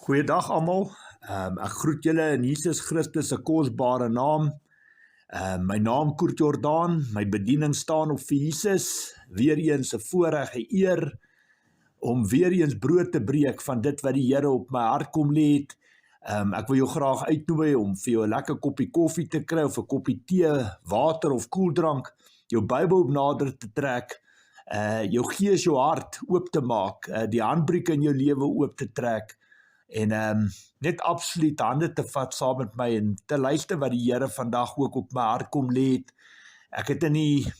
Goeiedag almal. Ek groet julle in Jesus Christus se kosbare naam. My naam Koert Jordaan, my bediening staan op vir Jesus. Weereens 'n voorreg en eer om weereens brood te breek van dit wat die Here op my hart kom lê het. Ek wil jou graag uitnooi om vir jou 'n lekker koppie koffie te kry of 'n koppie tee, water of koeldrank, jou Bybel nader te trek, jou gees, jou hart oop te maak, die handbriek in jou lewe oop te trek en net absoluut hande te vat saam met my en te luister wat die Here vandag ook op my hart kom lê het. Ek het in die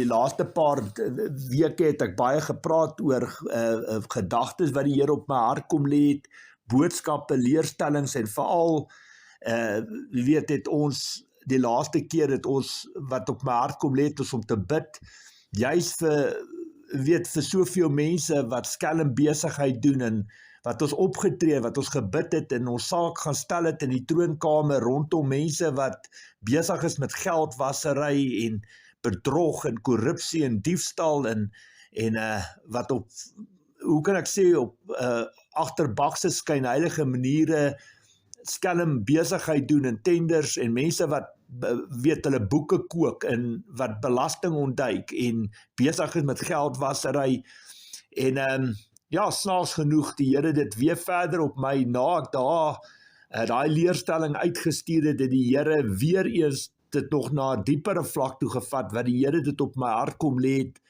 laaste paar weke het ek baie gepraat oor gedagtes wat die Here op my hart kom lê het, boodskappe, leerstellings en veral het ons die laaste keer het ons wat op my hart kom lê het is om te bid, juis vir soveel mense wat skelm besigheid doen en wat ons opgetree, wat ons gebid het en ons saak gaan stel het in die troonkamer rondom mense wat besig is met geldwasery en bedrog en korrupsie en diefstal en wat op, hoe kan ek sê, op agterbakse skynheilige maniere skelm besigheid doen en tenders en mense wat hulle boeke kook en wat belasting ontduik en besig is met geldwasery en snaaks genoeg die Here dit weer verder op my na ek daai leerstelling uitgestuur het, dat die Here weer eens dit nog na 'n diepere vlak toe gevat, wat die Here dit op my hart kom lê het,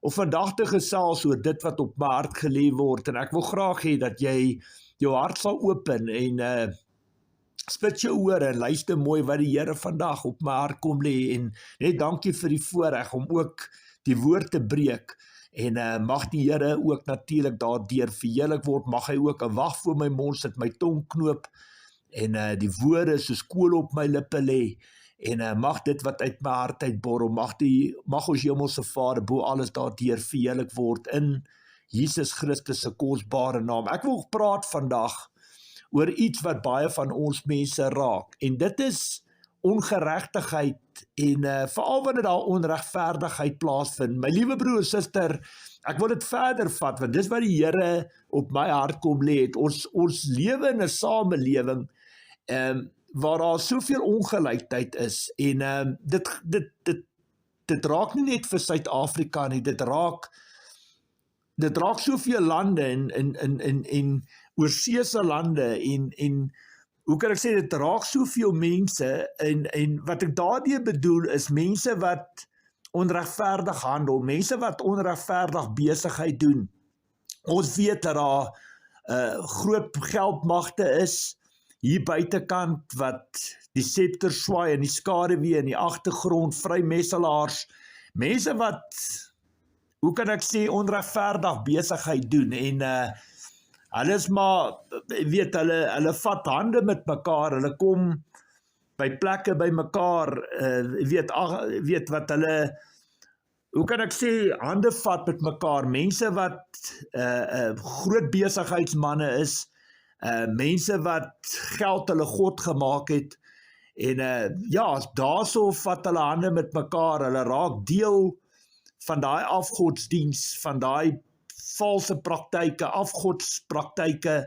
of vandag te gesels oor dit wat op my hart gelê word, en ek wil graag hê dat jy jou hart sal open en spit jou oor en luister mooi wat die Here vandag op my hart kom lê en net dankie vir die voorreg om ook die woord te breek en mag die Here ook natuurlik daardeur verheerlik word, mag hy ook 'n wag voor my mond sit, my tong knoop en die woorde soos kool op my lippe lê en mag dit wat uit my hart uitborrel, mag ons Hemelse Vader bo alles daardeur verheerlik word in Jesus Christus se kosbare naam. Ek wil praat vandag oor iets wat baie van ons mense raak, en dit is ongeregtigheid en veral wanneer daar onregverdigheid plaasvind. My liewe broer en suster, ek wil dit verder vat, want dis wat die Here op my hart kom lê het. Ons lewe in 'n samelewing waar daar soveel ongelykheid is en dit raak nie net vir Suid-Afrika nie, dit raak soveel lande en oorseese lande en hoe kan ek sê, dit raak soveel mense en wat ek daardie bedoel is mense wat onregverdig handel, mense wat onregverdig besigheid doen. Ons weet dat daar groot geldmagte is hier buitekant wat die scepter swaai en die skaduwee in die agtergrond, vrymesselaars, mense wat, hoe kan ek sê, onregverdig besigheid doen en hulle is maar, hulle vat hande met mekaar, hulle kom by plekke by mekaar, wat hulle, hoe kan ek sê, hande vat met mekaar, mense wat groot besigheidsmanne is, mense wat geld hulle God gemaak het, en daarso vat hulle hande met mekaar, hulle raak deel van daai afgodsdiens, van daai valse praktyke, afgodspraktyke,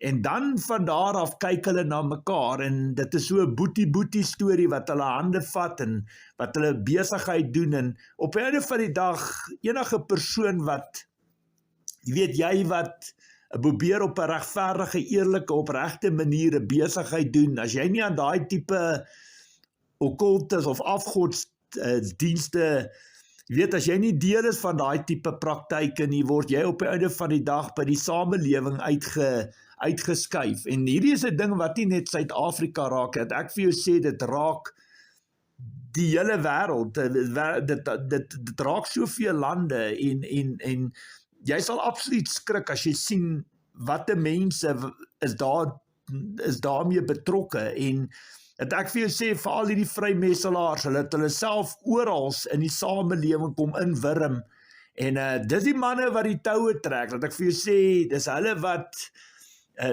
en dan van daar af kyk hulle na mekaar, en dit is so 'n boetie storie wat hulle hande vat, en wat hulle besigheid doen, en op die einde van die dag, enige persoon wat, jy wat probeer op 'n regverdige, eerlike, opregte manier 'n besigheid doen, as jy nie aan daai tipe okkultes of afgodsdienste, as jy nie deel is van daai tipe praktyke nie, word jy op die einde van die dag by die samelewing uitgeskuif. En hierdie is 'n ding wat nie net Suid-Afrika raak, dat ek vir jou sê, dit raak die hele wêreld, dit raak soveel lande, en jy sal absoluut skrik as jy sien watte mense is daarmee betrokke, en dat ek vir jou sê, vir al hierdie vrymesselaars, hulle het hulle self oral in die samelewing kom inwurm, en dis die manne wat die toue trek, dat ek vir jou sê, dis hulle wat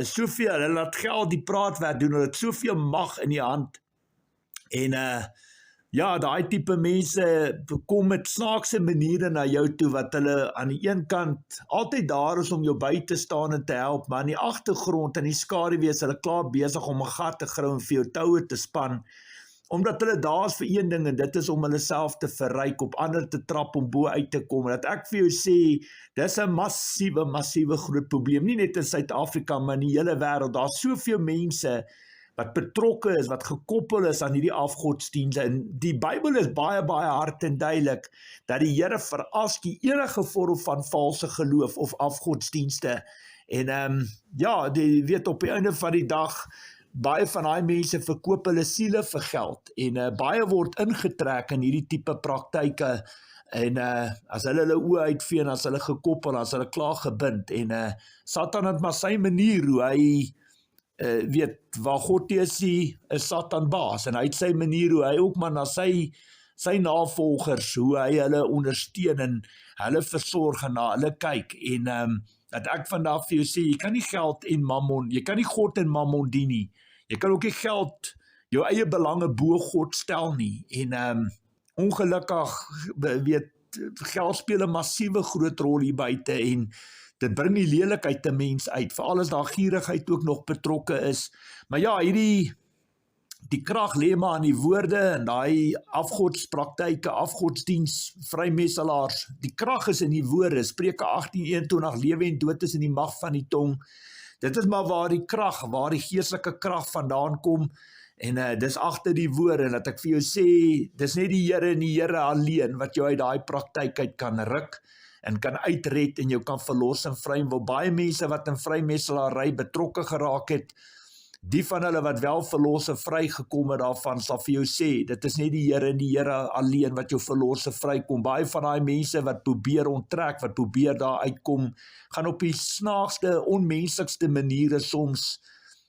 soveel, hulle laat geld die praatwerk doen, hulle het soveel mag in die hand, en Ja, daai tipe mense kom met snaakse maniere na jou toe wat hulle aan die een kant altyd daar is om jou by te staan en te help, maar in die agtergrond en die skaduwee is hulle klaar besig om 'n gat te grou en vir jou toue te span, omdat hulle daar is vir een ding en dit is om hulle self te verryk, op ander te trap om bo uit te kom. Dat ek vir jou sê, dis 'n massiewe groot probleem, nie net in Suid-Afrika, maar in die hele wêreld. Daar's soveel mense wat betrokke is, wat gekoppel is aan hierdie afgodsdienste. En die Bybel is baie hard en duidelik dat die Here verafskuw enige vorm van valse geloof of afgodsdienste. En ja, die weet op die einde van die dag, baie van daai mense verkoop hulle siele vir geld en baie word ingetrek in hierdie tipe praktyke. En as hulle oë uitvee en as hulle gekoppel, as hulle klaar gebind. En Satan het maar sy manier hoe hy weet, waar God is Satan baas, en hy het sy manier hoe hy ook maar na sy navolgers, hoe hy hulle ondersteun en hulle versorg en na hulle kyk. En dat ek vandag vir jou sê, jy kan nie geld en mammon, jy kan nie God en mammon dien nie. Jy kan ook nie geld, jou eie belange bo God stel nie. En ongelukkig, weet, geld speel 'n massiewe groot rol hier buite en dit bring die lelikheid 'n mens uit, veral as daar gierigheid ook nog betrokke is. Maar ja, die krag lê maar aan die woorde en daai afgodspraktyke, afgodsdiens, vrymesselaars. Die krag is in die woorde. Spreuke 18:21, lewe en dood is in die mag van die tong. Dit is maar waar die geestelike krag vandaan kom. En dis agter die woorde, dat ek vir jou sê, dis net die Here en die Here alleen wat jou uit daai praktyk uit kan ruk en kan uitred en jou kan verlos en vry. Want baie mense wat in vrymesselary betrokke geraak het, die van hulle wat wel verlos en vry gekom het daarvan, sal vir jou sê, dit is net die Here en die Here alleen wat jou verlos en vry kom. Baie van daai mense wat probeer onttrek, wat probeer daar uitkom, gaan op die snaakste, onmenslikste maniere soms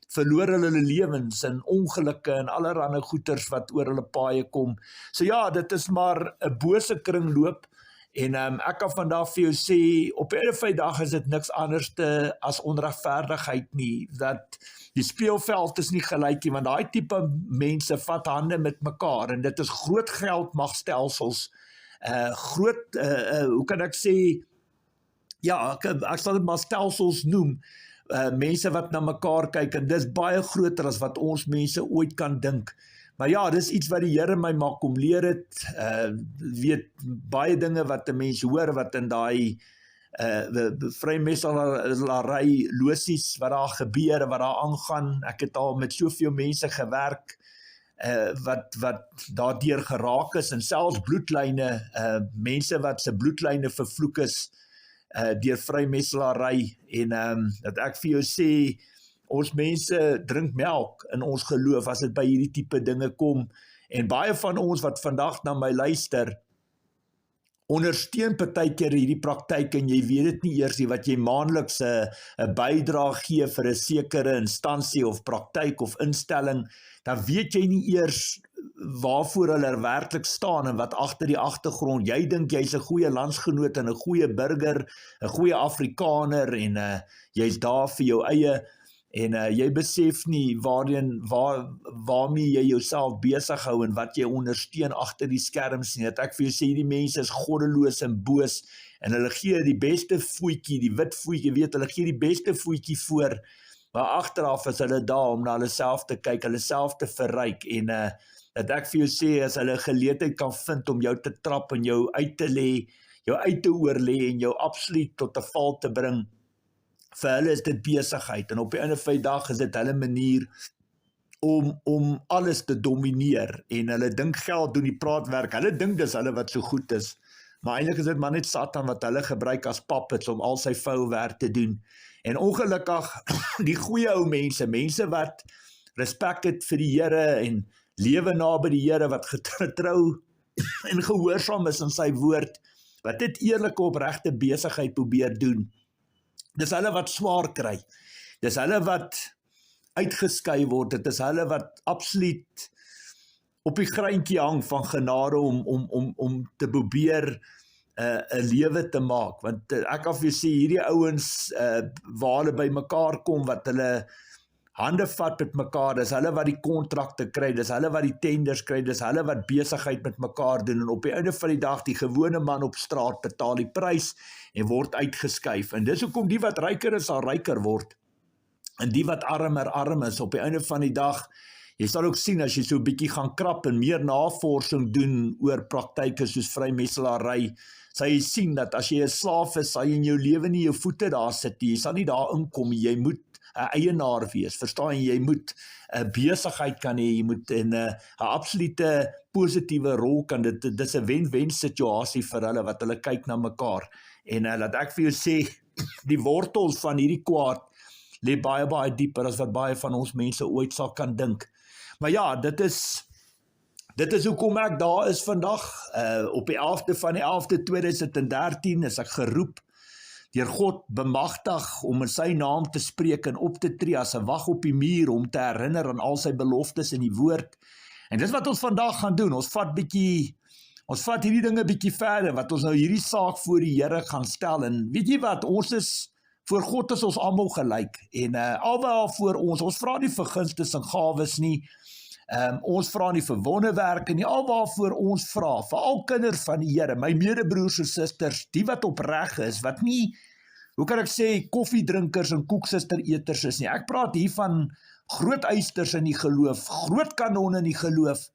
verloor hulle lewens en ongelukke en allerlei goeters wat oor hulle paaie kom. So ja, dit is maar 'n bose kringloop. En ek kan vandag vir jou sê, op 'n einde van die dag is dit niks anders as onregverdigheid nie. Dat die speelveld is nie gelyk nie, want daai tipe mense vat hande met mekaar en dit is groot geldmagstelsels. Hoe kan ek sê, ja, ek sal dit maar stelsels noem. Mense wat na mekaar kyk en dis baie groter as wat ons mense ooit kan dink. Maar ja, dis iets wat die Here my maak om leer het, weet, baie dinge wat 'n mens hoor, wat in daai vrymesselary losies, wat daar gebeur, wat daar aangaan. Ek het al met soveel mense gewerk, wat daardeur geraak is, en selfs bloedlyne, mense wat se bloedlyne vervloek is, deur vrymesselary. En dat ek vir jou sê, ons mense drink melk in ons geloof as dit by hierdie tipe dinge kom. En baie van ons wat vandag na my luister, ondersteun partykeer hierdie praktyk en jy weet dit nie eers nie, wat jy maandeliks 'n bydrae gee vir 'n sekere instansie of praktyk of instelling, dan weet jy nie eers waarvoor hulle werklik staan en wat agter die agtergrond. Jy dink jy's 'n goeie landsgenoot en 'n goeie burger, 'n goeie Afrikaner en jy's daar vir jou eie. En jy besef nie waarmee jy jouself besig hou en wat jy ondersteun agter die skerms nie. Dat ek vir jou sê, die mense is goddeloos en boos en hulle gee die beste voetjie, die wit voetjie, weet, hulle gee die beste voetjie voor, maar agteraf is hulle daar om na hulle self te kyk, hulle self te verryk. En dat ek vir jou sê, as hulle geleentheid kan vind om jou te trap en jou uit te lê, jou uit te oorlê en jou absoluut tot 'n val te bring, vir hulle is dit besigheid, en op die einde van die dag is dit hulle manier om alles te domineer, en hulle dink geld doen die praatwerk, hulle dink dis hulle wat so goed is, maar eintlik is dit maar net Satan wat hulle gebruik as puppets om al sy vuil werk te doen. En ongelukkig, die goeie ou mense wat respek het vir die Here en lewe naby die Here, wat getrou en gehoorsaam is aan sy woord, wat dit eerlike opregte besigheid probeer doen, dis hulle wat swaar kry. Dis hulle wat uitgeskei word. Dit is hulle wat absoluut op die greintjie hang van genade om te probeer 'n lewe te maak. Want ek kan vir sê, hierdie ouens waar hulle by mekaar kom, wat hulle hande vat met mekaar, dis hulle wat die kontrakte kry, dis hulle wat die tenders kry, dis hulle wat besigheid met mekaar doen, en op die einde van die dag, die gewone man op straat betaal die prys en word uitgeskuif, en dis hoekom die wat ryker is, sal ryker word, en die wat arm is, op die einde van die dag, jy sal ook sien, as jy so 'n bietjie gaan krap en meer navorsing doen oor praktyke soos vrymetselary, sal jy sien dat as jy 'n slaaf is, sal jy in jou lewe nie jou voete daar sit nie, jy sal nie daar inkom, jy moet 'n eienaar wees, verstaan jy moet 'n besigheid kan hê, jy moet 'n absolute positiewe rol kan, dis 'n wen-wen situasie vir hulle, wat hulle kyk na mekaar, en laat ek vir jou sê, die wortels van hierdie kwaad, lê baie, baie dieper as wat baie van ons mense ooit sal kan dink. Maar ja, dit is hoekom ek daar is vandag, op die 11de van die 11de 2013 is ek geroep, deur God bemagtig om in sy naam te spreek en op te tree as 'n wag op die muur, om te herinner aan al sy beloftes in die woord, en dis wat ons vandag gaan doen, ons vat hierdie dinge bietjie verder, wat ons nou hierdie saak voor die Here gaan stel, en weet jy wat, voor God is ons almal gelyk, en alwaar voor ons vra nie vir gunstes en gawes nie, ons vra nie vir wonderwerke nie, alwaar voor ons vra, vir al kinders van die Here, my medebroers en susters, die wat opreg is, wat nie, hoe kan ek sê, koffiedrinkers en koeksustereters is nie, ek praat hier van groot eisters in die geloof, groot kanonne in die geloof,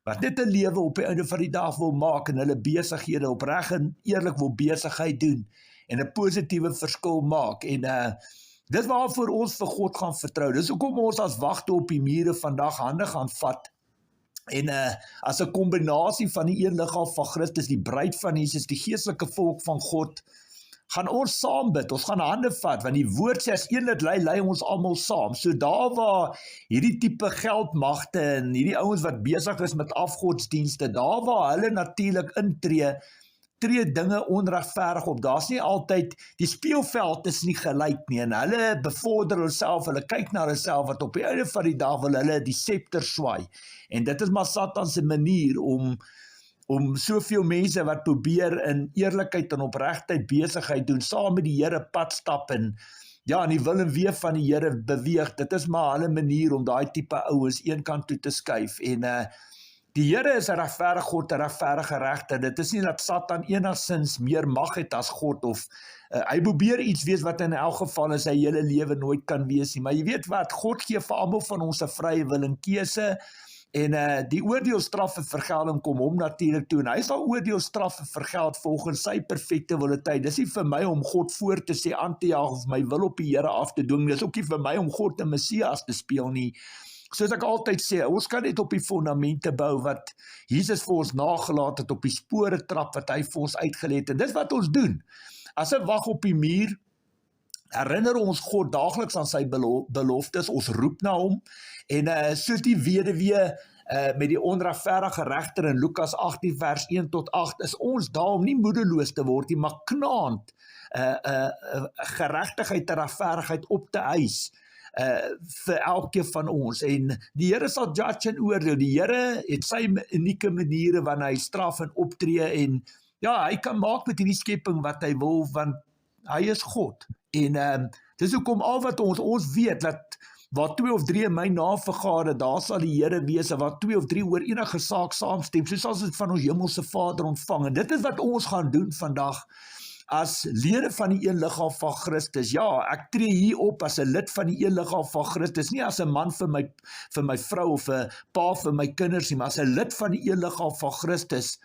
wat net 'n lewe op die einde van die dag wil maak, en hulle besighede opreg en eerlik wil besigheid doen, en 'n positiewe verskil maak, en dis waarvoor ons vir God gaan vertrou, dis hoekom ons as wagte op die mure vandag hande gaan vat, en as 'n kombinasie van die een liggaam van Christus, die bruid van Jesus, die geestelike volk van God, gaan ons saam bid, ons gaan hande vat, want die woord sê, as een dit lei ons almal saam, so daar waar hierdie tipe geldmagte, en hierdie ouens wat besig is met afgodsdienste, daar waar hulle natuurlik intree, tree dinge onregverdig op, daar's nie altyd, die speelveld is nie gelyk nie, en hulle bevorder hulself, hulle kyk na hulself, wat op die einde van die dag wil hulle die scepter swaai, en dit is maar Satan se manier om soveel mense wat probeer in eerlikheid en opregtheid besigheid doen, saam met die Here pad stap, en ja, en die wil en wee van die Here beweeg, dit is maar hulle manier om daai tipe ouens een kant toe te skuif, en die Here is 'n regverdige God, 'n regverdige regter. Dit is nie dat Satan enigstens meer mag het as God, of hy probeer iets wees wat in elk geval in sy hele lewe nooit kan wees nie. Maar jy weet wat, God gee vir almal van ons 'n vrye wil en keuse, en die oordeelstraf en vergelding kom hom natuurlik toe, en hy sal oordeelstraf en vergeld volgens sy perfekte willetyd. Dis nie vir my om God voor te sê, aan te jaag, of my wil op die Here af te dwing. Dis ook nie vir my om God 'n Messias te speel nie. Soos ek altyd sê, ons kan net op die fondamente bou wat Jesus vir ons nagelaat het, op die spore trap wat hy vir ons uitgelê het, en dis wat ons doen. As 'n wag op die muur, herinner ons God daagliks aan sy beloftes, ons roep na hom, en soos die weduwee met die onregverdige regter in Lukas 18 vers 1 tot 8, is ons daar om nie moedeloos te word nie, maar knaand geregtigheid en regverdigheid op te eis, vir elkeen van ons, en die Here sal judge en oordeel. Die Here het sy unieke maniere wanneer hy straf en optree, en ja, hy kan maak met hierdie skepping wat hy wil, want hy is God, en dis hoekom al wat ons weet, dat waar 2 of 3 in my naam vergader, daar sal die Here wees, en waar 2 of 3 oor enige saak saamstem, soos as dit van ons hemelse Vader ontvang, en dit is wat ons gaan doen vandag, as lede van die een liggaam van Christus. Ja, ek tree hier op as 'n lid van die een liggaam van Christus, nie as 'n man vir my vrou, of 'n pa vir my kinders nie, maar as 'n lid van die een liggaam van Christus,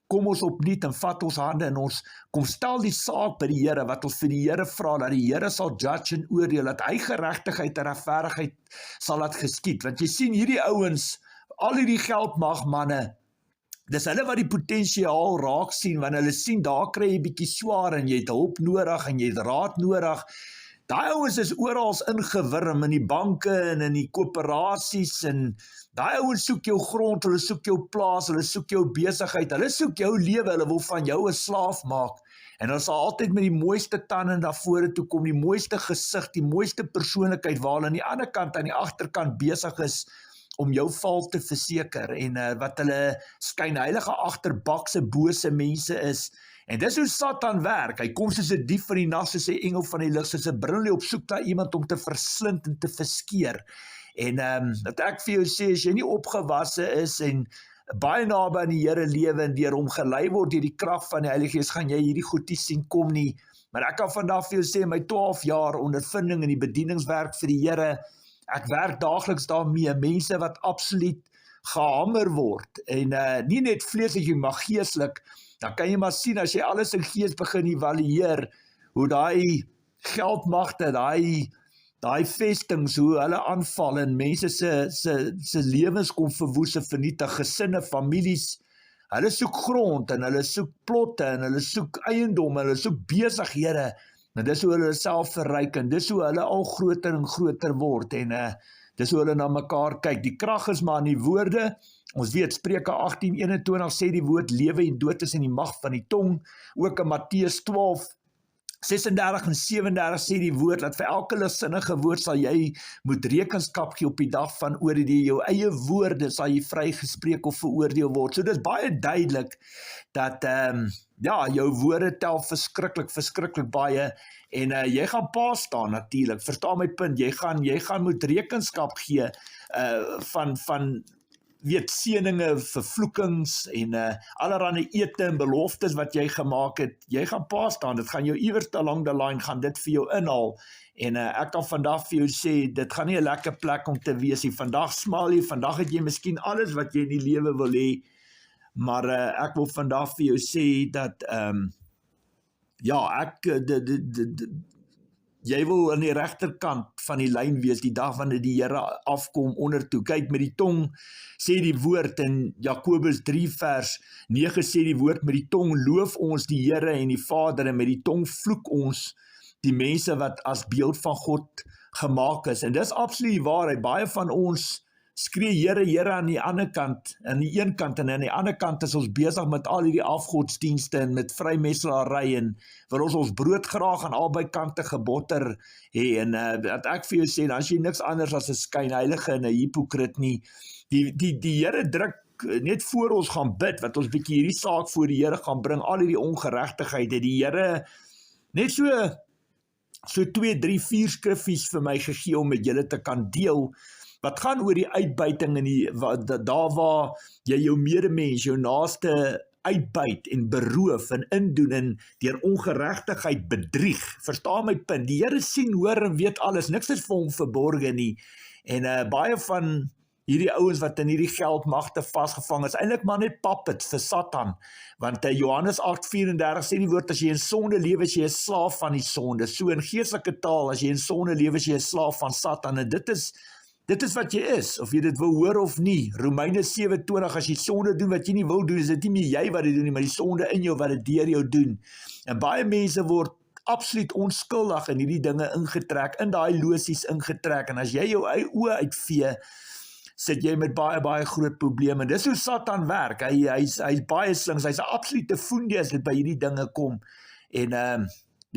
kom ons opnuut en vat ons hande, en ons kom stel die saak by die Here, wat ons vir die Here vra, dat die Here sal judge en oordeel, dat hy geregtigheid en regverdigheid sal laat geskied, want jy sien hierdie ouens, al hierdie geldmagmanne, dis hulle wat die potensiaal raak sien, wanneer hulle sien, daar kry jy bietjie swaar, en jy het hulp nodig, en jy het raad nodig. Daai ouens is oral ingewurm, in die banke, en in die koöperasies, en daai ouens soek jou grond, hulle soek jou plaas, hulle soek jou besigheid, hulle soek jou lewe, hulle wil van jou 'n slaaf maak, en hulle sal altyd met die mooiste tande na vore toe kom, die mooiste gesig, die mooiste persoonlikheid, waar hulle aan die ander kant, aan die agterkant besig is, om jou val te verseker, en wat hulle skynheilige agterbakse bose mense is, En dis hoe Satan werk. Hy kom soos 'n dief van die nag, soos 'n engel van die lig, soos 'n brul op soek na iemand om te verslind en te verskeer. En dat ek vir jou sê, as jy nie opgewasse is en baie naby aan die Here lewe en deur hom gelei word deur die krag van die Heilige Gees, gaan jy hierdie goed nie sien kom nie. Maar ek kan vandag vir jou sê, my 12 jaar ondervinding in die bedieningswerk vir die Here, ek werk daagliks daarmee, mense wat absoluut gehamer word, en nie net vleeslik, maar geestelik. Dan kan jy maar sien, as jy alles in gees begin evalueer, hoe daai geldmagte, daai vestings, hoe hulle aanval en mense se lewens kom verwoes en vernietig, gesinne, families. Hulle soek grond en hulle soek plotte en hulle soek eiendom, hulle soek besighede. En dis hoe hulle self verryk en dis hoe hulle al groter en groter word en dis hoe hulle na mekaar kyk. Die krag is maar in die woorde. Ons weet Spreuke 18:21 sê die woord lewe en dood is in die mag van die tong. Ook in Matteus 12:36 en 37 sê die woord dat vir elke ligsinnige woord sal jy moet rekenskap gee op die dag van oordeel. Jou eie woorde sal jy vrygespreek of veroordeel word. So dis baie duidelik dat jou woorde tel verskriklik baie en jy gaan pa staan natuurlik. Verstaan my punt, jy gaan moet rekenskap gee van seëninge, vervloekings en allerhande ete en beloftes wat jy gemaak het. Jy gaan pa staan, dit gaan jou iewers along the line gaan dit vir jou inhaal. En ek kan vandag vir jou sê, dit gaan nie 'n lekker plek om te wees nie. Vandag smaal jy, vandag het jy miskien alles wat jy in die lewe wil hê, maar ek wil vandag vir jou sê dat jy wil aan die regterkant van die lyn wees die dag wanneer die Here afkom ondertoe. Kyk, met die tong sê die woord in Jakobus 3 vers 9 sê die woord, met die tong loof ons die Here en die Vader en met die tong vloek ons die mense wat as beeld van God gemaak is. En dis absoluut die waarheid. Baie van ons skree Here, Here aan die ander kant, aan die een kant, en aan die ander kant is ons besig met al hierdie afgodsdienste en met vrymetselary en wil ons brood graag aan albei kante gebotter hê. En dat ek vir jou sê, dan is jy niks anders as 'n skynheilige en 'n hipokrit nie. Die Here druk net voor ons gaan bid, wat ons bietjie hierdie saak voor die Here gaan bring, al hierdie ongeregtighede. Die Here net so 2, 3, 4 skriffies vir my gegee om met julle te kan deel, wat gaan oor die uitbuiting en daar waar jy jou medemens, jou naaste uitbuit en beroof en indoen en deur ongeregtigheid bedrieg. Verstaan my punt? Die Here sien, hoor en weet alles. Niks is vir hom verborge nie. En baie van hierdie ouens wat in hierdie geldmagte vasgevang is, eintlik maar net puppets vir Satan. Want Johannes 8:34 sê die woord, as jy in sonde lewe, is jy 'n slaaf van die sonde. So in geestelike taal, as jy in sonde lewe, is jy 'n slaaf van Satan. En dit is wat jy is, of jy dit wil hoor of nie. Romeine 7:20, as jy sonde doen wat jy nie wil doen, is dit nie meer jy wat dit doen nie, maar die sonde in jou wat dit deur jou doen. En baie mense word absoluut onskuldig in hierdie dinge ingetrek, in daai losies ingetrek, en as jy jou oë uitvee, sit jy met baie groot probleme. Dis hoe Satan werk. Hy's baie slinks, hy's 'n absolute foendie as dit by hierdie dinge kom. En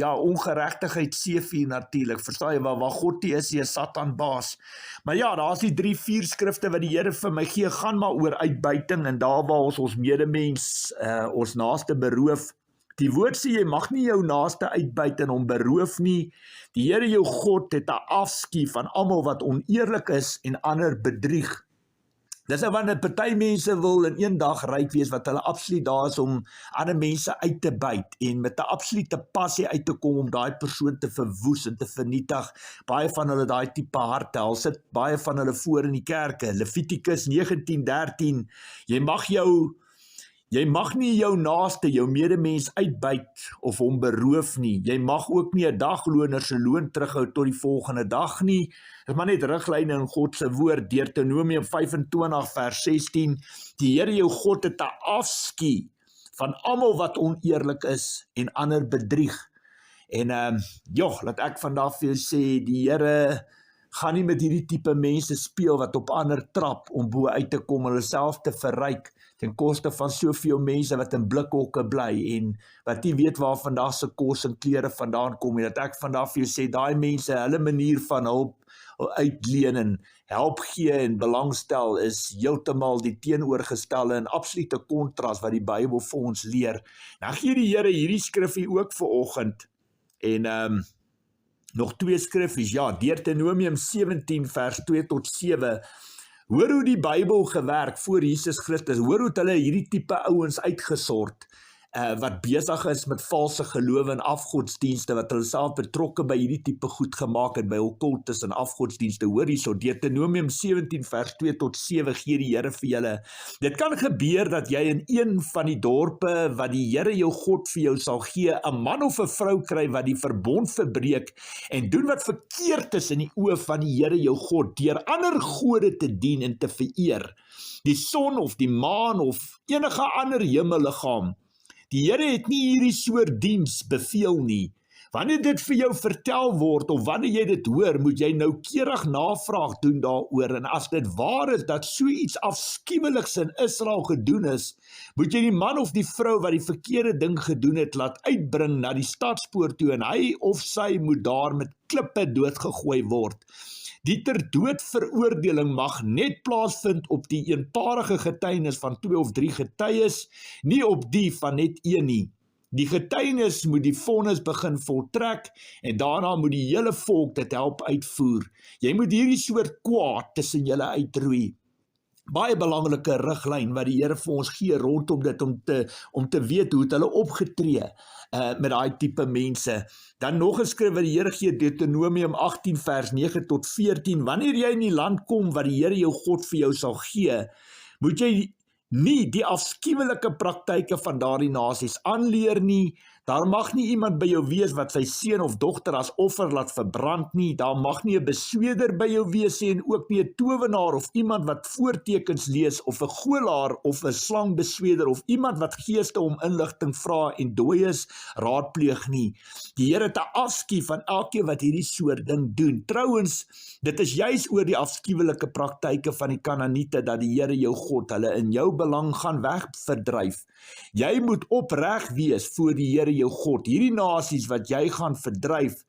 ongeregtigheid seefuur natuurlik. Verstaan jy, waar God nie is, hy is Satan baas. Maar ja, daar's die 3, 4 skrifte wat die Here vir my gee, gaan maar oor uitbuiting en daar waar ons medemens, ons naaste beroof. Die woord sê jy mag nie jou naaste uitbuit en hom beroof nie. Die Here jou God het 'n afskuw van almal wat oneerlik is en ander bedrieg. Dis wanneer party mense wil in een dag ryk wees, wat hulle absoluut daar is om ander mense uit te byt en met 'n absolute passie uit te kom om daai persoon te verwoes en te vernietig. Baie van hulle daai tipe harte, al sit baie van hulle voor in die kerke. Levitikus 19:13, Jy mag nie jou naaste, jou medemens uitbuit of hom beroof nie. Jy mag ook nie 'n dagloner se loon terughou tot die volgende dag nie. Dit is maar net riglyne in God se woord. Deuteronomium 25 vers 16. Die Here jou God het 'n afskuw van almal wat oneerlik is en ander bedrieg. En laat ek vandag vir jou sê, die Here gaan nie met hierdie tipe mense speel wat op ander trap om bo uit te kom, hulle self te verryk ten koste van soveel mense wat in blikhokke bly en wat nie weet waar vandag se kos en klere vandaan kom en dat ek vandag vir jou sê, daai mense, hulle manier van hulp uitleen en help gee en belangstel is heeltemal die teenoorgestelde en absolute kontras wat die Bybel vir ons leer. Nou gee die Here hierdie skrifgie ook vir oggend en nog 2 skrifgies, ja, Deuteronomium 17 vers 2 tot 7. Hoor hoe die Bybel gewerk voor Jesus Christus, hoor hoe hulle hierdie tipe ouens uitgesort, wat besig is met valse gelowe en afgodsdienste, wat hulle self betrokke by hierdie tipe goed gemaak het, by okkultes en afgodsdienste. Hoor hierso, Deuteronomium 17 vers 2 tot 7 gee die Here vir julle. Dit kan gebeur dat jy in een van die dorpe wat die Here jou God vir jou sal gee, 'n man of 'n vrou kry wat die verbond verbreek en doen wat verkeerd is in die oë van die Here jou God, deur ander gode te dien en te vereer, die son of die maan of enige ander hemelliggaam. Die Here het nie hierdie soort diens beveel nie. Wanneer dit vir jou vertel word, of wanneer jy dit hoor, moet jy noukeurig navraag doen daaroor, en as dit waar is dat so iets afskuweliks in Israel gedoen is, moet jy die man of die vrou wat die verkeerde ding gedoen het, laat uitbring na die stadspoort toe, en hy of sy moet daar met klippe doodgegooi word. Die ter dood veroordeling mag net plaasvind op die eenparige getuienis van 2 of 3 getuies, nie op die van net een nie. Die getuienis moet die vonnis begin voltrek en daarna moet die hele volk dit help uitvoer. Jy moet hierdie soort kwaad tussen julle uitroei. Baie belangrike riglyn wat die Here vir ons gee rondom dit om te weet hoe het hulle opgetree met daai tipe mense. Dan nog 'n skrif wat die Here gee, Deuteronomium 18 vers 9 tot 14. Wanneer jy in die land kom wat die Here jou God vir jou sal gee, moet jy nie die afskuwelike praktyke van daardie nasies aanleer nie. Daar mag nie iemand by jou wees wat sy seun of dogter as offer laat verbrand nie. Daar mag nie 'n besweder by jou wees nie en ook nie 'n towenaar of iemand wat voortekens lees of 'n golaar of 'n slangbesweder of iemand wat geeste om inligting vra en dooies raadpleeg nie. Die Here het 'n afskuw van elkeen wat hierdie soort ding doen. Trouwens, dit is juis oor die afskuwelike praktyke van die Kanaaniete dat die Here jou God hulle in jou belang gaan wegverdryf. Jy moet opreg wees voor die Here jou God. Hierdie nasies wat jy gaan verdryf,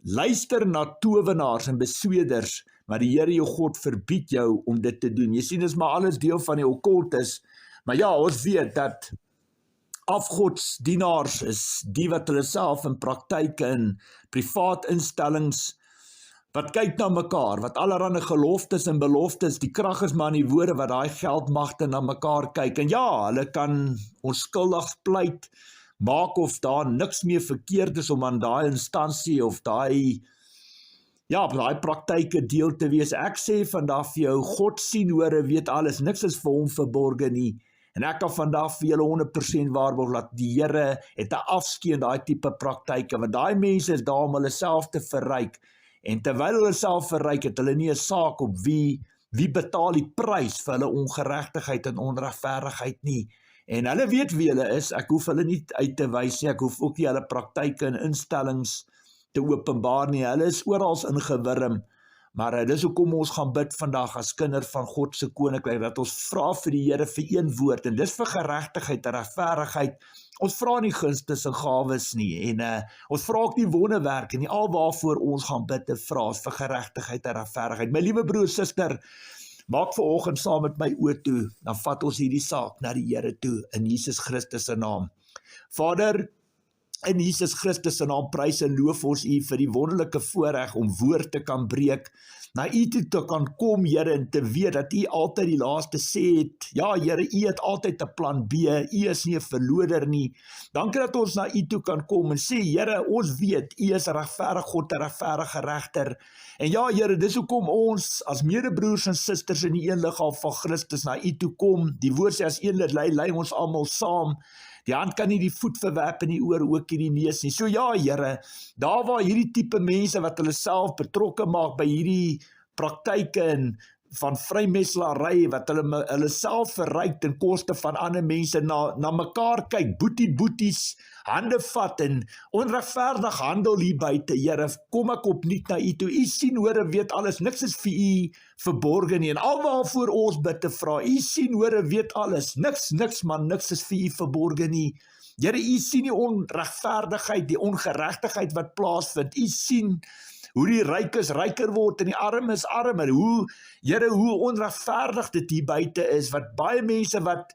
luister na towenaars en besweders, maar die Here jou God verbied jou om dit te doen. Jy sien, dit is maar alles deel van die okkultes, maar ja, ons weet dat afgodsdienaars is die wat hulle self in praktyke in privaat instellings wat kyk na mekaar, wat allerhande geloftes en beloftes, die krag is maar in die woorde wat daai geldmagte na mekaar kyk, en ja, hulle kan onskuldig pleit, maak of daar niks meer verkeerd is om aan daai instansie of daai praktyke deel te wees. Ek sê vandag vir jou, God sien, hoor, weet alles, niks is vir hom verborge nie, en ek kan vandag vir julle 100% waarborg dat die Here het 'n afskeid aan daai tipe praktyke, want daai mense is daar om hulle self te verryk, en terwyl hulle self verryk het hulle nie 'n saak op wie betaal die prys vir hulle ongeregtigheid en onregverdigheid nie. En hulle weet wie hulle is, ek hoef hulle nie uit te wys nie, ek hoef ook nie hulle praktyke en instellings te openbaar nie, hulle is oral ingewurm, maar dis hoekom ons gaan bid vandag as kinders van God se koninkryk, dat ons vra vir die Here vir een woord, en dis vir geregtigheid en regverdigheid. Ons vra nie gunste en gawes nie, en ons vra ook nie wonderwerke nie, al waarvoor ons gaan bid en vra is vir geregtigheid en regverdigheid. My liewe broer, suster, maak vanoggend saam met my oë toe, dan vat ons hierdie saak na die Here toe, in Jesus Christus se naam. Vader, in Jesus Christus se naam prys en loof ons U vir die wonderlike voorreg om woord te kan breek, na U toe te kan kom, Here, en te weet dat U altyd die laaste sê het. Ja, Here, U het altyd 'n plan B, U is nie 'n verloder nie. Dankie dat ons na U toe kan kom en sê, Here, ons weet, U is 'n regverdige God, 'n regverdige regter. En ja, Here, dis hoekom ons as medebroers en susters in die een liggaam van Christus na U toe kom. Die woord sê as een lid lei ons almal saam. Die hand kan nie die voet verwerp en die oor ook nie die neus nie. So ja, Here, daar waar hierdie tipe mense wat hulle self betrokke maak by hierdie praktyke en van vrymetselary, wat hulle self verryk ten koste van ander mense, na mekaar kyk, boeties, hande vat en onregverdig handel hier buite, Here, kom ek opnuut na U toe. U sien, hoor, weet alles, niks is vir U verborge nie, en al waarvoor ons bid te vra, U sien, hoor, weet alles, niks is vir U verborge nie. Here, U sien die onregverdigheid, die ongeregtigheid wat plaasvind, U sien hoe die rykes ryker word en die armes armer, Here, hoe onregverdig dit hier buite is, wat baie mense wat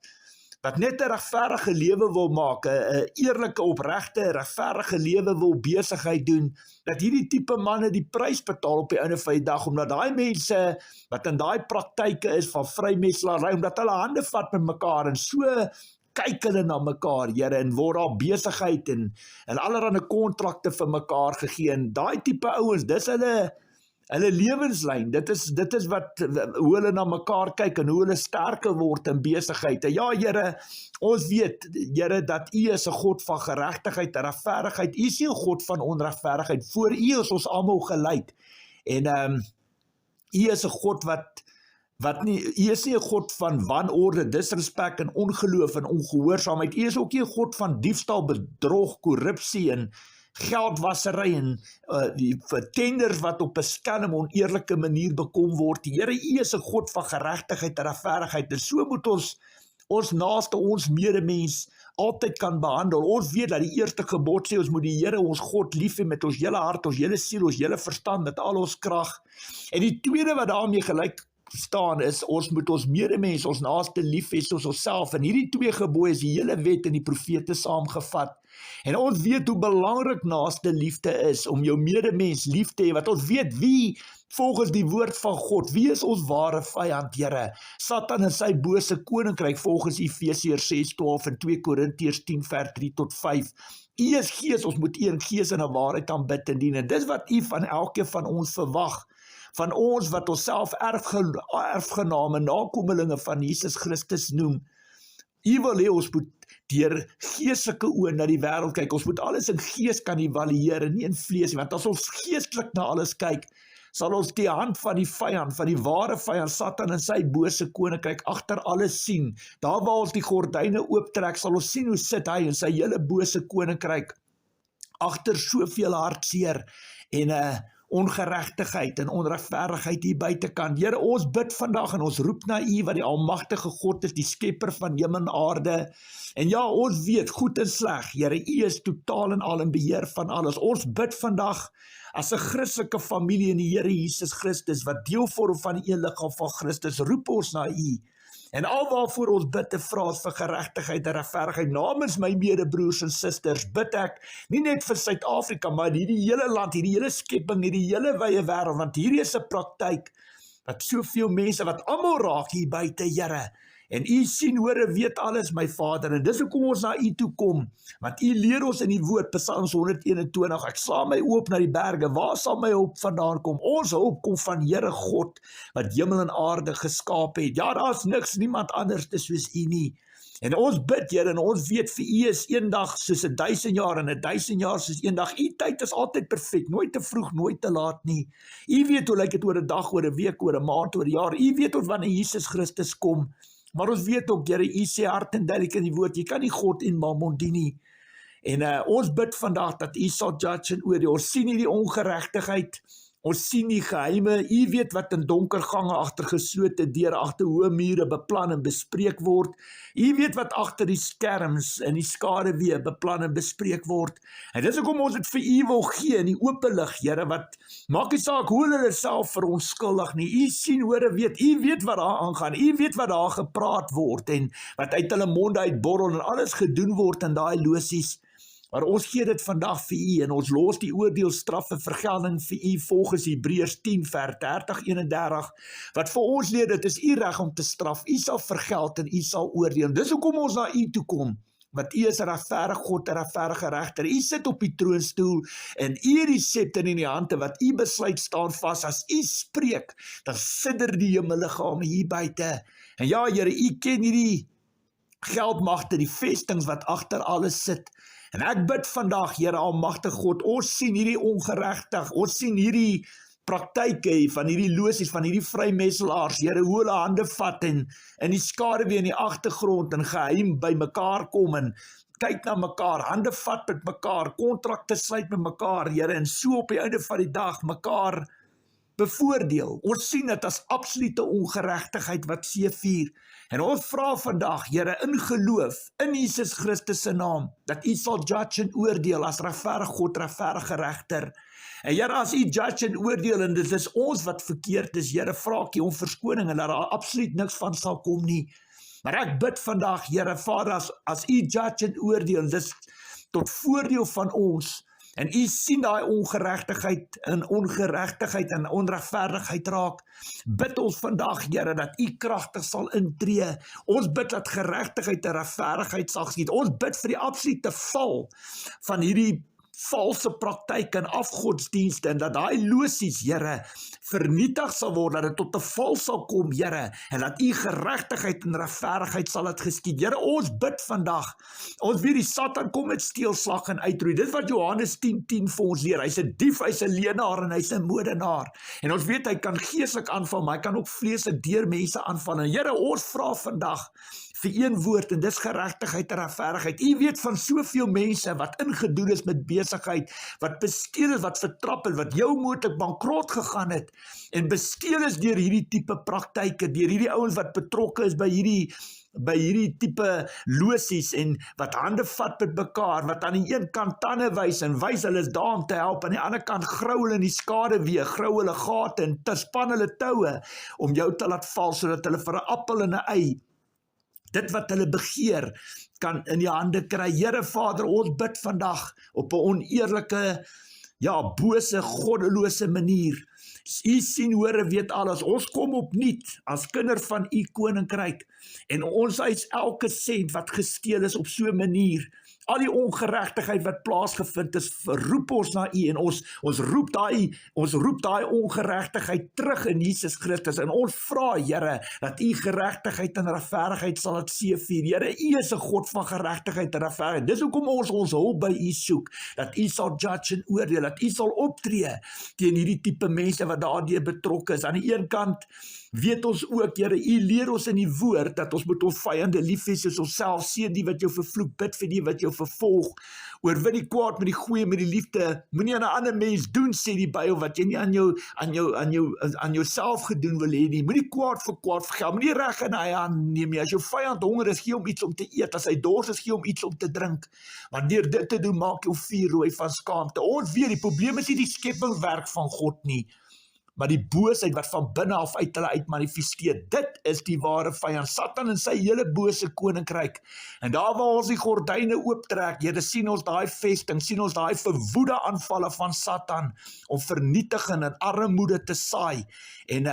net 'n regverdige lewe wil maak, 'n eerlike, opregte, regverdige lewe wil besigheid doen, dat hierdie tipe manne die prys betaal op die einde van die dag, omdat daai mense wat in daai praktyke is van vrymetselary, omdat hulle hande vat met mekaar en so kyk hulle na mekaar, Here, en word daar besigheid en allerlei kontrakte vir mekaar gegee, en daai tipe ouens, dis hulle lewenslyn, dit is wat, hoe hulle na mekaar kyk, en hoe hulle sterker word in besigheid, en ja, Here, ons weet, Here, dat U is 'n God van geregtigheid en regverdigheid, U is nie 'n God van onregverdigheid, voor U is ons almal gelyk, en U is 'n God wat nie, U is nie 'n God van wanorde, disrespek en ongeloof en ongehoorsaamheid, U is ook nie 'n God van diefstal, bedrog, korrupsie en geldwassery en tenders wat op 'n skelm oneerlike manier bekom word. Here, U is 'n God van geregtigheid en regverdigheid, en so moet ons naaste, ons medemens altyd kan behandel. Ons weet dat die eerste gebod sê, ons moet die Here, ons God, lief hê met ons hele hart, ons hele siel, ons hele verstand, met al ons krag. En die tweede wat daarmee gelyk staan is, ons moet ons medemens, ons naaste lief hê soos onsself, en hierdie twee gebooie is die hele wet en die profete saamgevat. En ons weet hoe belangrik naaste liefde is, om jou medemens lief te hê, want ons weet wie, volgens die woord van God, wie is ons ware vyand, Here? Satan en sy bose koninkryk, volgens Efesiërs 6:12 en 2 Korintiërs 10 vers 3 tot 5. U is gees, ons moet U in gees en in waarheid aanbid en dien, en dis wat U van elkeen van ons verwag, van ons wat onsself erfgename, nakomelinge van Jesus Christus noem. U wil hê ons moet deur geestelike oë na die wêreld kyk, ons moet alles in gees kan evalueer, en nie in vlees, want as ons geestelik na alles kyk, sal ons die hand van die vyand, van die ware vyand, Satan en sy bose koninkryk agter alles sien. Daar waar ons die gordyne ooptrek, sal ons sien hoe sit hy en sy hele bose koninkryk agter soveel hartseer en ongeregtigheid en onregverdigheid hier buitekant. Here, ons bid vandag en ons roep na U wat die almagtige God is, die skepper van hemel en aarde. En ja, ons weet goed en sleg, Here, U is totaal en al in beheer van alles. Ons bid vandag as 'n Christelike familie in die Here Jesus Christus, wat deel vorm van die een liggaam van Christus, roep ons na U. En al waarvoor ons bid en vra ons vir geregtigheid en regverdigheid, namens my medebroers en susters, bid ek, nie net vir Suid-Afrika, maar hierdie hele land, hierdie hele skepping, hierdie hele wye wêreld, want hierdie is 'n praktyk, wat soveel mense, wat almal raak hier buite, Here, en U sien, hoor en weet alles, my Vader, en dis hoekom ons na U toe kom, want U leer ons in die woord, Psalms 121, ek sla my oop na die berge, waar sal my hulp vandaan kom? Ons hulp kom van Here God, wat hemel en aarde geskaap het. Ja, daar is niemand anders soos U nie. En ons bid, Here, en ons weet vir U is een dag soos 1000 jaar, en 1000 jaar soos een dag. U tyd is altyd perfek, nooit te vroeg, nooit te laat nie. U weet hoe lyk dit oor 'n dag, oor 'n week, oor 'n maand, oor 'n jaar. U weet ook wanneer Jesus Christus kom. Maar ons weet ook, Here, U sê hard en duidelik in die woord, jy kan nie God en Mammon dien nie. En ons bid vandag dat U sal judge en oordeel. Ons sien hierdie ongeregtigheid, ons sien die geheime, U weet wat in donker gange agter geslote deure, agter hoë mure beplan en bespreek word. U weet wat agter die skerms en die skaduwee beplan en bespreek word. En dis hoekom ons dit vir U wil gee in die oop lig, Here, wat maak nie saak hoe hulle self verontskuldig nie. U sien, hoor en weet, U weet wat daar aangaan. U weet wat daar gepraat word en wat uit hulle monde uitborrel en alles gedoen word in daai losies. Maar ons gee dit vandag vir U en ons los die oordeelstraf en vergelding vir U volgens Hebreërs 10 vers 30-31, wat vir ons leer, dit is U reg om te straf, U sal vergeld en U sal oordeel. Dis hoekom ons na U toe kom, want U is 'n regverdige God, 'n regverdige regter. U sit op die troonstoel en U het die scepter in die hande, wat U besluit staan vas. As U spreek, dan sidder die hemelliggame hier buite. En ja, Here, U ken hierdie geldmagte, die vestings wat agter alles sit. En ek bid vandag, Here almagtige God, ons sien hierdie ongeregtig, ons sien hierdie praktyke van hierdie losies, van hierdie vrymetselaars, Here, hoe hulle hande vat en in die skaduwee in die agtergrond en geheim by mekaar kom en kyk na mekaar, hande vat met mekaar, kontrakte sluit met mekaar, Here, en so op die einde van die dag mekaar bevoordeel. Ons sien dit as absolute ongeregtigheid wat seëvier. En ons vra vandag, Here, in geloof, in Jesus Christus se naam, dat U sal judge en oordeel as regverdige God, regverdige regter. En Here, as U judge en oordeel, en dit is ons wat verkeerd is, Here, vra ek U om verskoning, en dat daar absoluut niks van sal kom nie. Maar ek bid vandag, Here, Vader, as U judge en oordeel, dis tot voordeel van ons, en U sien daai ongeregtigheid en onregverdigheid raak. Bid ons vandag, Here, dat U kragtig sal intree. Ons bid dat geregtigheid en regverdigheid sal geskied. Ons bid vir die absolute val van hierdie valse praktyk en afgodsdienste, en dat daai losies, Here, vernietig sal word, dat dit tot 'n val sal kom, Here, en dat U geregtigheid en regverdigheid sal dit geskied. Here, ons bid vandag, ons weet die Satan kom met steel, slag en uitroei. Dit wat Johannes 10:10 vir ons leer, hy's 'n dief, hy's 'n leienaar en hy's 'n moordenaar. En ons weet hy kan geestelik aanval, maar hy kan ook vleeslik deur mense aanval. En Here, ons vra vandag vir een woord, en dis geregtigheid en regverdigheid. U weet van soveel mense wat ingedoen is met besigheid, wat besteel is, wat vertrap het, wat jou moontlik bankrot gegaan het, en besteel is deur hierdie tipe praktyke, deur hierdie ouens wat betrokke is by hierdie tipe losies, en wat hande vat met mekaar, wat aan die een kant tande wys, en wys hulle is daar om te help, aan die ander kant grou hulle in die skadewee, grou hulle gate, en span hulle toue, om jou te laat val, sodat hulle vir 'n appel en 'n ei, dit wat hulle begeer, kan in die hande kry. Here Vader, ons bid vandag op 'n oneerlike, bose, goddelose manier. U sien, hoor en weet alles. Ons kom opnuut as kinder van U koninkryk, en ons eis elke sent wat gesteel is op so 'n manier. Al die ongeregtigheid wat plaasgevind is, verroep ons na U, en ons roep daai ongeregtigheid terug in Jesus Christus, en ons vra, Here, dat U geregtigheid en regverdigheid sal dit seëvier. Here, U is 'n God van geregtigheid en regverdigheid. Dis hoekom ons hulp by U soek, dat U sal judge en oordeel, dat U sal optree teen hierdie tipe mense wat daardeur betrokke is. Aan die een kant weet ons ook, Here, U leer ons in die woord, dat ons moet ons vyande lief hê soos onsself. Seën die wat jou vervloek, bid vir die wat jou vervolg. Oorwin die kwaad met die goeie, met die liefde. Moenie aan 'n ander mens doen, sê die Bybel, wat jy nie aan jouself gedoen wil hê nie. Moenie kwaad vir kwaad vergeld, moenie reg in hy hand neem nie. As jou vyand honger is, gee hom iets om te eet. As hy dors is, gee hom iets om te drink. Want deur dit te doen, maak jou vuur rooi van skaamte. Ons weet, die probleem is nie die skepingswerk van God nie, maar die boosheid wat van binne af uit hulle uit manifesteer. Dit is die ware vyand, Satan en sy hele bose koninkryk. En daar waar ons die gordyne ooptrek, Here, sien ons daai vesting, sien ons daai verwoede aanvalle van Satan, om vernietiging en armoede te saai, en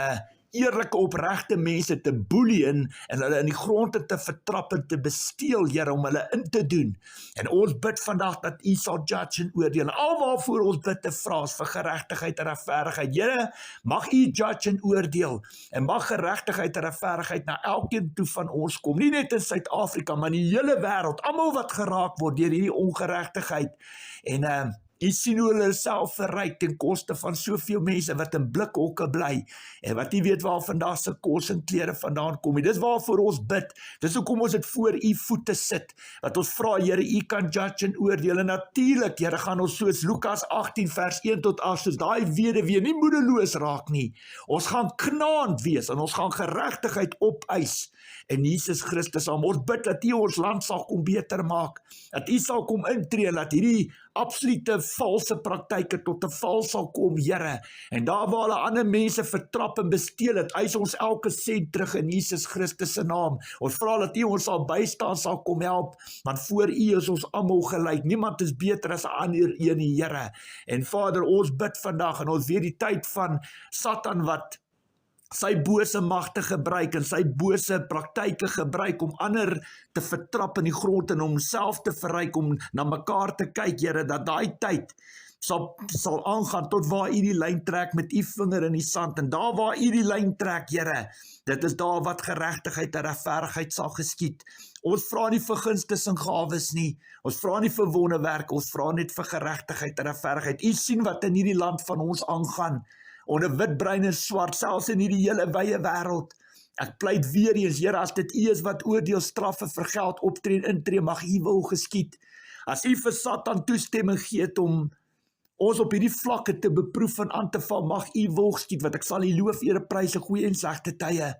eerlike opregte mense te boelie en hulle in die grond te vertrap en te besteel, Here, om hulle in te doen. En ons bid vandag dat U sal judge en oordeel. Al waarvoor ons bid te vra is vir geregtigheid en regverdigheid. Here, mag U judge en oordeel, en mag geregtigheid en regverdigheid na elkeen toe van ons kom. Nie net in Suid-Afrika, maar in die hele wêreld, almal wat geraak word deur hierdie ongeregtigheid. En U sien hoe hulle self verryk ten koste van soveel mense wat in blikhokke bly, en wat nie weet waar vandag se kos en klere vandaan kom nie. Dis waarvoor ons bid. Dis hoekom ons dit voor U voete sit. Wat ons vra, Here, U kan judge en oordeel. En natuurlik, Here, gaan ons soos Lukas 18 vers 1 tot 8, soos daai weduwee nie moedeloos raak nie. Ons gaan knaand wees, en ons gaan geregtigheid opeis in Jesus Christus. Ons bid dat U ons land sal kom beter maak, dat U sal kom intree, dat hierdie absolute valse praktyke tot 'n val sal kom, Here. En daar waar hulle ander mense vertrap en besteel het, eis ons elke sent terug in Jesus Christus se naam. Ons vra dat U ons sal bystaan, sal kom help, want voor U is ons almal gelyk. Niemand is beter as 'n ander een, Here. En Vader, ons bid vandag, en ons weet die tyd van Satan wat sy bose magte gebruik en sy bose praktyke gebruik om ander te vertrap in die grond en om homself te verryk, om na mekaar te kyk, Here, dat daai tyd sal aangaan tot waar U die lyn trek met U vinger in die sand, en daar waar U die lyn trek, Here, dit is daar wat geregtigheid en regverdigheid sal geskied. Ons vra nie vir gunstes en gawes nie, ons vra nie vir wonderwerke, ons vra net vir geregtigheid en regverdigheid. U sien wat in hierdie land van ons aangaan, onder wit, bruin en swart, selfs in hierdie hele wye wêreld. Ek pleit weer eens, Here, as dit U is wat oordeel, straffe, vergeld, optree en intree, mag U wil geskied. As U vir Satan toestemming gee om ons op hierdie vlakke te beproef en aan te val, mag U wil geskied, want ek sal U loof, Here, prys, goeie en slegte tye.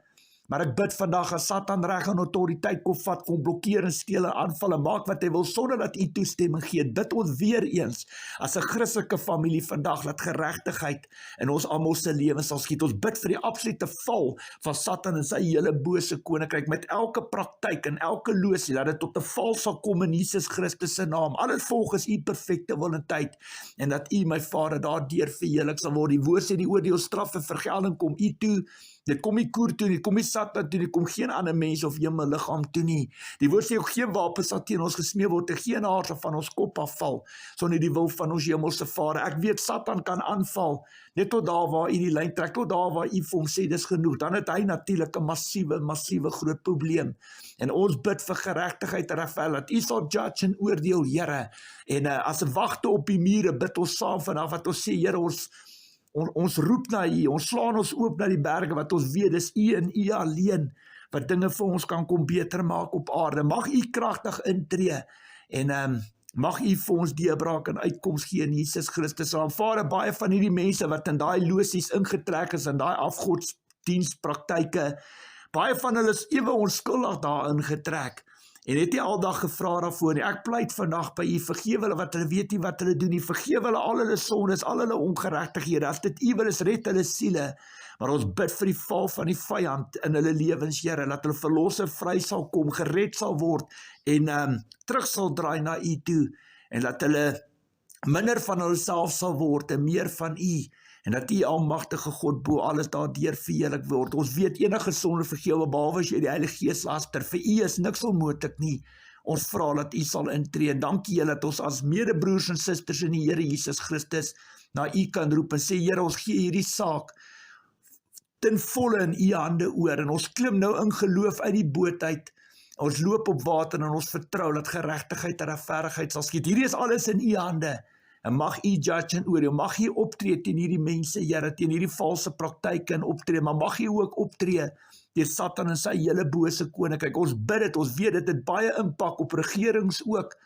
Maar ek bid vandag as Satan reg en autoriteit kom vat, kom blokkeer en steel en aanval en maak wat hy wil sonder dat u toestemming gee. Bid ons weer eens as 'n Christelike familie vandag dat geregtigheid in ons almal se lewens sal skiet. Ons bid vir die absolute val van Satan en sy hele bose koninkryk met elke praktyk en elke losie dat dit tot 'n val sal kom in Jesus Christus se naam. Alles volgens u perfekte wil en tyd en dat u my Vader daardeur verheerlik sal word. Die woord sê die oordeel, straf en vergelding kom u toe. Dit kom nie koer toe nie, kom nie Satan toe nie, kom geen ander mens of jy my liggaam toe nie. Die woord sê ook geen wapen sal teen ons gesmee word, geen haar sal van ons kop afval, sonder die wil van ons hemelse Vader. Ek weet Satan kan aanval, net tot daar waar u die lyn trek, tot daar waar u vir hom sê dis genoeg, dan het hy natuurlik 'n massiewe groot probleem. En ons bid vir geregtigheid en regverdigheid, dat u sal judge en oordeel, Here. En as 'n wagte op die mure bid ons saam vanaf wat ons sê, Here, ons roep na u, ons slaan ons oop na die berge, wat ons weet, dis u en u alleen, wat dinge vir ons kan kom beter maak op aarde. Mag u kragtig intree, en mag u vir ons deurbraak en uitkoms gee in Jesus Christus. Vader, baie van hierdie mense wat in daai losies ingetrek is, in daai afgodsdienstpraktyke, baie van hulle is ewe onskuldig daarin getrek, en het nie aldag gevra daarvoor nie. Ek pleit vandag by u, vergewe hulle wat hulle weet nie wat hulle doen nie, vergewe hulle al hulle sondes, al hulle ongeregtighede, as dit u wil is, red hulle siele, maar ons bid vir die val van die vyand in hulle lewens, Here, dat hulle verlos en vry sal kom, gered sal word, en terug sal draai na u toe, en dat hulle minder van hulself sal word, en meer van u, en dat u almagtige God bo alles daardeur verheerlik word. Ons weet enige sonde vergewe, behalwe as jy die Heilige Gees laster, vir u is niks onmoontlik nie. Ons vra dat u sal intree, en dankie Here dat ons as medebroers en susters in die Here Jesus Christus na u kan roep en sê, Here, ons gee hierdie saak ten volle in u hande oor, en ons klim nou in geloof uit die boot uit, ons loop op water en ons vertrou dat geregtigheid en regverdigheid sal skied. Hierdie is alles in u hande, en mag u judge en oordeel, mag u optree teen hierdie mense, Here, teen hierdie valse praktyke en optree, maar mag u ook optree teen Satan en sy hele bose koninkryk. Ons bid dit, ons weet dit het baie impak op regerings ook.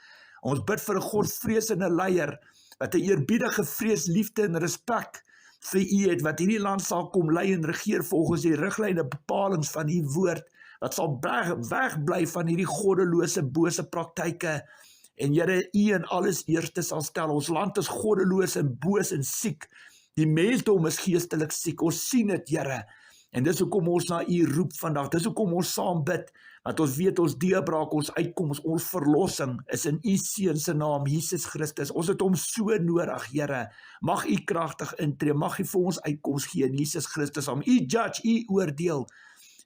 Ons bid vir 'n godvreesende leier, wat 'n eerbiedige vrees, liefde en respek vir u het, wat hierdie land sal kom lei en regeer volgens die riglyne bepalings van u woord, wat sal wegbly van hierdie goddelose bose praktyke, en Here, u en alles eerste sal stel. Ons land is goddeloos en boos en siek, die mensdom is geestelik siek, ons sien dit, Here, en dis hoekom ons na u roep vandag, dis hoekom ons saam bid, want ons weet ons deurbraak, ons uitkoms, ons verlossing is in u Seun se naam, Jesus Christus. Ons het hom so nodig, Here. Mag u kragtig intree, mag u vir ons uitkoms gee in Jesus Christus, om u judge, u oordeel.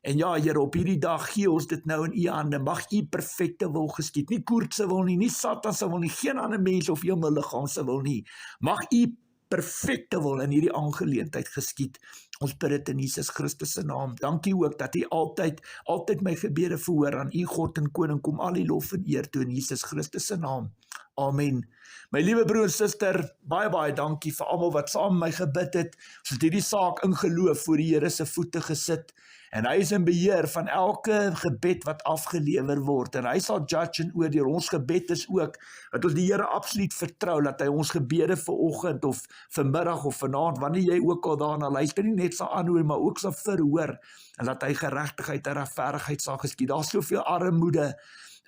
En ja, Here, op hierdie dag gee ons dit nou in u hande. Mag u perfekte wil geskied, nie Koert se wil nie, nie Satan se wil nie, geen ander mens of jou liggaam se wil nie. Mag u perfekte wil in hierdie aangeleentheid geskied. Ons bid dit in Jesus Christus se naam. Dankie ook dat u altyd my gebede verhoor. Aan u God en koning kom al die lof en eer toe in Jesus Christus se naam. Amen. My liewe broer en suster, baie dankie vir almal wat saam met my gebid het. Ons het hierdie saak in geloof voor die Here se voete gesit. En hy is in beheer van elke gebed wat afgelewer word. En hy sal judge en oordeel. Ons gebed is ook dat ons die Here absoluut vertrou, dat hy ons gebede vanoggend of vanmiddag of vanaand, wanneer jy ook al daarna luister, nie net sal aanhoor, maar ook sal verhoor. En dat hy geregtigheid en regverdigheid sal geskied. Daar is soveel armoede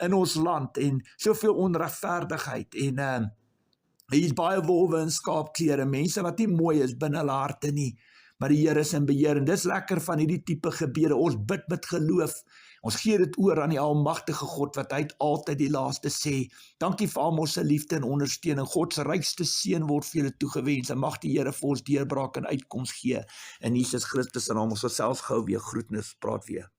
in ons land en soveel onregverdigheid. En hier is baie wolwe en skaapklere, mense wat nie mooi is binne hulle harte nie. Maar die Here is in beheer, en dis lekker van hierdie tipe gebede. Ons bid met geloof, ons gee dit oor aan die almagtige God, wat hy altyd die laaste sê. Dankie vir almal se liefde en ondersteuning. God se rykste seën word vir julle toegewens, en mag die Here vir ons deurbraak en uitkoms gee. In Jesus Christus se naam, ons sal selfs gou weer groetnis praat weer.